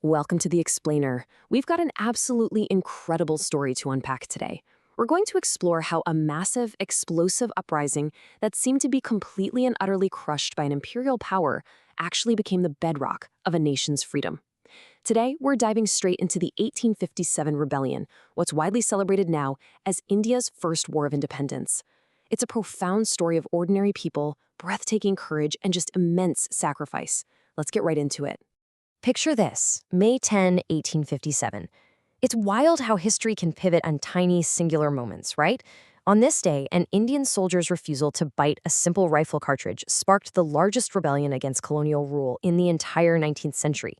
Welcome to The Explainer. We've got an absolutely incredible story to unpack today. We're going to explore how a massive, explosive uprising that seemed to be completely and utterly crushed by an imperial power actually became the bedrock of a nation's freedom. Today, we're diving straight into the 1857 rebellion, what's widely celebrated now as India's first war of independence. It's a profound story of ordinary people, breathtaking courage, and just immense sacrifice. Let's get right into it. Picture this, May 10, 1857. It's wild how history can pivot on tiny, singular moments, right? On this day, an Indian soldier's refusal to bite a simple rifle cartridge sparked the largest rebellion against colonial rule in the entire 19th century.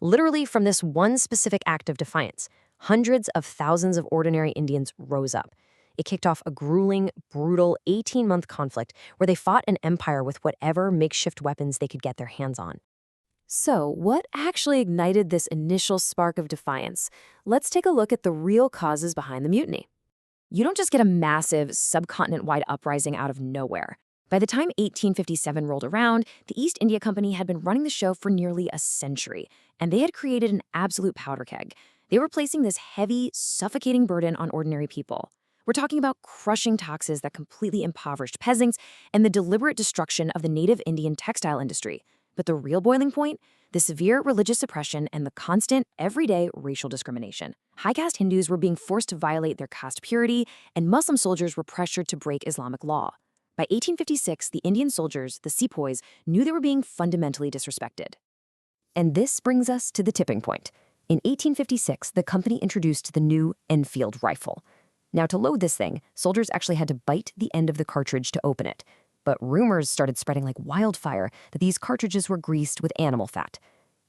Literally from this one specific act of defiance, hundreds of thousands of ordinary Indians rose up. It kicked off a grueling, brutal 18-month conflict where they fought an empire with whatever makeshift weapons they could get their hands on. So, what actually ignited this initial spark of defiance? Let's take a look at the real causes behind the mutiny. You don't just get a massive, subcontinent-wide uprising out of nowhere. By the time 1857 rolled around, the East India Company had been running the show for nearly a century, and they had created an absolute powder keg. They were placing this heavy, suffocating burden on ordinary people. We're talking about crushing taxes that completely impoverished peasants and the deliberate destruction of the native Indian textile industry. But the real boiling point? The severe religious suppression and the constant, everyday racial discrimination. High caste Hindus were being forced to violate their caste purity, and Muslim soldiers were pressured to break Islamic law. By 1856, the Indian soldiers, the Sepoys, knew they were being fundamentally disrespected. And this brings us to the tipping point. In 1856, the company introduced the new Enfield rifle. Now, to load this thing, soldiers actually had to bite the end of the cartridge to open it. But rumors started spreading like wildfire that these cartridges were greased with animal fat.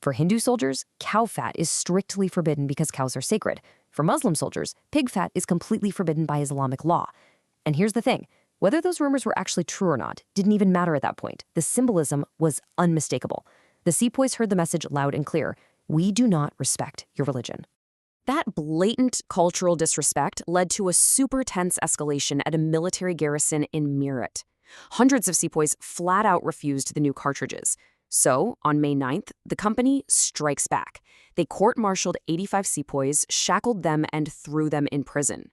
For Hindu soldiers, cow fat is strictly forbidden because cows are sacred. For Muslim soldiers, pig fat is completely forbidden by Islamic law. And here's the thing, whether those rumors were actually true or not didn't even matter at that point. The symbolism was unmistakable. The Sepoys heard the message loud and clear: we do not respect your religion. That blatant cultural disrespect led to a super tense escalation at a military garrison in Meerut. Hundreds of Sepoys flat out refused the new cartridges. So, on May 9th, the company strikes back. They court-martialed 85 Sepoys, shackled them, and threw them in prison.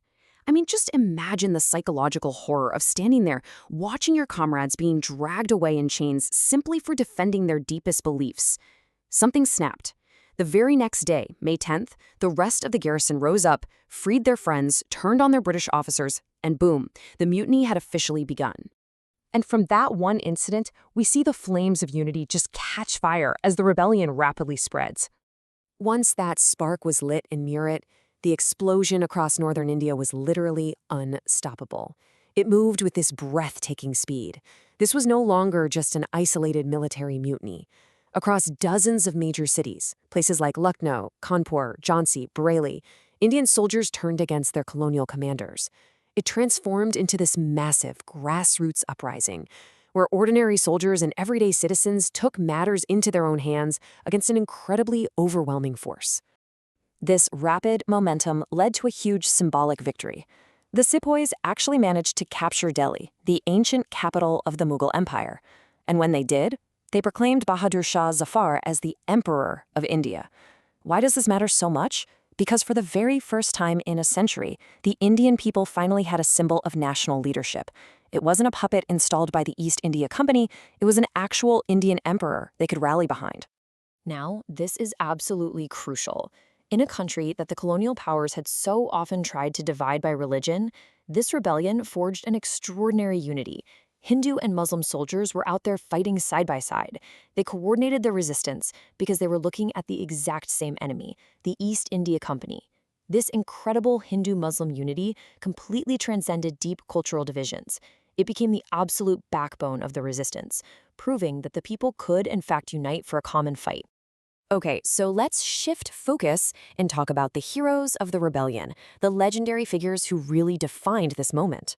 I mean, just imagine the psychological horror of standing there, watching your comrades being dragged away in chains simply for defending their deepest beliefs. Something snapped. The very next day, May 10th, the rest of the garrison rose up, freed their friends, turned on their British officers, and boom, the mutiny had officially begun. And from that one incident, we see the flames of unity just catch fire as the rebellion rapidly spreads. Once that spark was lit in Meerut, the explosion across northern India was literally unstoppable. It moved with this breathtaking speed. This was no longer just an isolated military mutiny. Across dozens of major cities, places like Lucknow, Kanpur, Jhansi, Bareilly, Indian soldiers turned against their colonial commanders. It transformed into this massive grassroots uprising, where ordinary soldiers and everyday citizens took matters into their own hands against an incredibly overwhelming force. This rapid momentum led to a huge symbolic victory. The Sepoys actually managed to capture Delhi, the ancient capital of the Mughal Empire. And when they did, they proclaimed Bahadur Shah Zafar as the Emperor of India. Why does this matter so much? Because for the very first time in a century, the Indian people finally had a symbol of national leadership. It wasn't a puppet installed by the East India Company, it was an actual Indian emperor they could rally behind. Now, this is absolutely crucial. In a country that the colonial powers had so often tried to divide by religion, this rebellion forged an extraordinary unity. Hindu and Muslim soldiers were out there fighting side by side. They coordinated their resistance because they were looking at the exact same enemy, the East India Company. This incredible Hindu-Muslim unity completely transcended deep cultural divisions. It became the absolute backbone of the resistance, proving that the people could, in fact, unite for a common fight. Okay, so let's shift focus and talk about the heroes of the rebellion, the legendary figures who really defined this moment.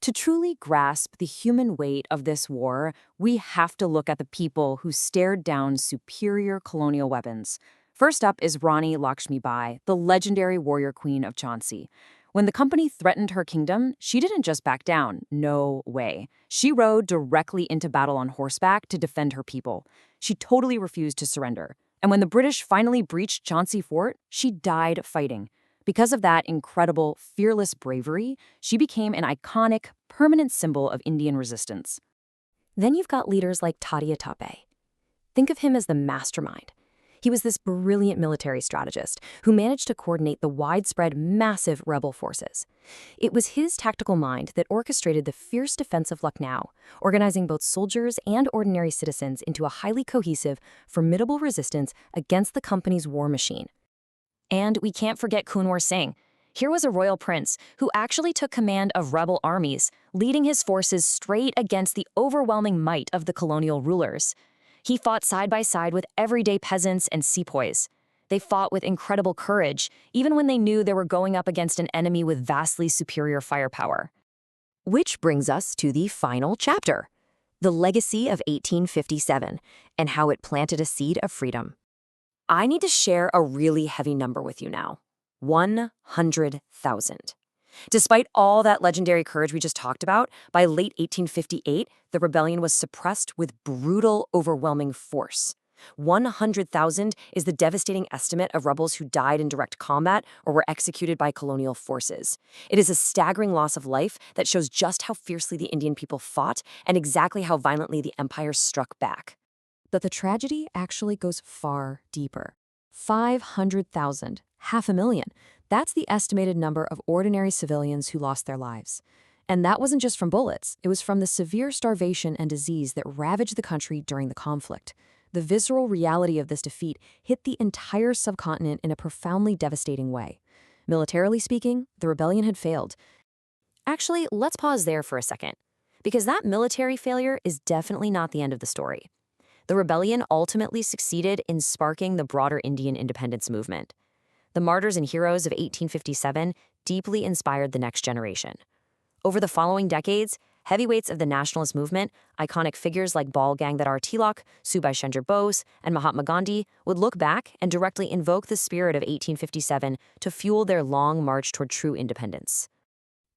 To truly grasp the human weight of this war, we have to look at the people who stared down superior colonial weapons. First up is Rani Lakshmi, the legendary warrior queen of Jhansi. When the company threatened her kingdom, she didn't just back down. No way. She rode directly into battle on horseback to defend her people. She totally refused to surrender. And when the British finally breached Chauncey Fort, she died fighting. Because of that incredible, fearless bravery, she became an iconic, permanent symbol of Indian resistance. Then you've got leaders like Tatia Tope. Think of him as the mastermind. He was this brilliant military strategist who managed to coordinate the widespread, massive rebel forces. It was his tactical mind that orchestrated the fierce defense of Lucknow, organizing both soldiers and ordinary citizens into a highly cohesive, formidable resistance against the company's war machine. And we can't forget Kunwar Singh. Here was a royal prince who actually took command of rebel armies, leading his forces straight against the overwhelming might of the colonial rulers. He fought side by side with everyday peasants and sepoys. They fought with incredible courage, even when they knew they were going up against an enemy with vastly superior firepower. Which brings us to the final chapter, the legacy of 1857 and how it planted a seed of freedom. I need to share a really heavy number with you now. 100,000. Despite all that legendary courage we just talked about, by late 1858, the rebellion was suppressed with brutal, overwhelming force. 100,000 is the devastating estimate of rebels who died in direct combat or were executed by colonial forces. It is a staggering loss of life that shows just how fiercely the Indian people fought and exactly how violently the empire struck back. But the tragedy actually goes far deeper. 500,000, 500,000. That's the estimated number of ordinary civilians who lost their lives. And that wasn't just from bullets. It was from the severe starvation and disease that ravaged the country during the conflict. The visceral reality of this defeat hit the entire subcontinent in a profoundly devastating way. Militarily speaking, the rebellion had failed. Actually, let's pause there for a second, because that military failure is definitely not the end of the story. The rebellion ultimately succeeded in sparking the broader Indian independence movement. The martyrs and heroes of 1857 deeply inspired the next generation. Over the following decades, heavyweights of the nationalist movement, iconic figures like Bal Gangadhar Tilak, Subhash Chandra Bose, and Mahatma Gandhi would look back and directly invoke the spirit of 1857 to fuel their long march toward true independence.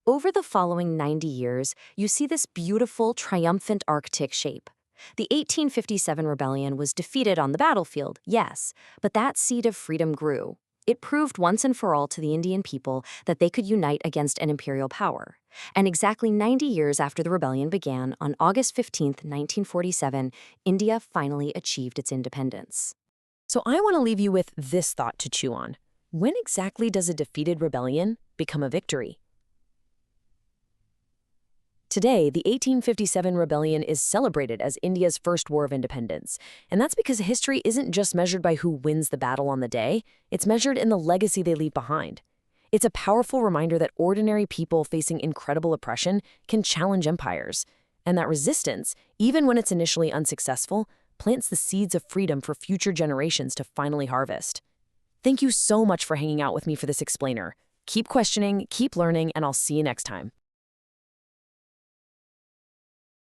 Over the following 90 years, you see this beautiful, triumphant arc take shape. The 1857 rebellion was defeated on the battlefield, yes, but that seed of freedom grew. It proved once and for all to the Indian people that they could unite against an imperial power. And exactly 90 years after the rebellion began, on August 15, 1947, India finally achieved its independence. So I want to leave you with this thought to chew on. When exactly does a defeated rebellion become a victory? Today, the 1857 rebellion is celebrated as India's first war of independence. And that's because history isn't just measured by who wins the battle on the day, it's measured in the legacy they leave behind. It's a powerful reminder that ordinary people facing incredible oppression can challenge empires. And that resistance, even when it's initially unsuccessful, plants the seeds of freedom for future generations to finally harvest. Thank you so much for hanging out with me for this explainer. Keep questioning, keep learning, and I'll see you next time.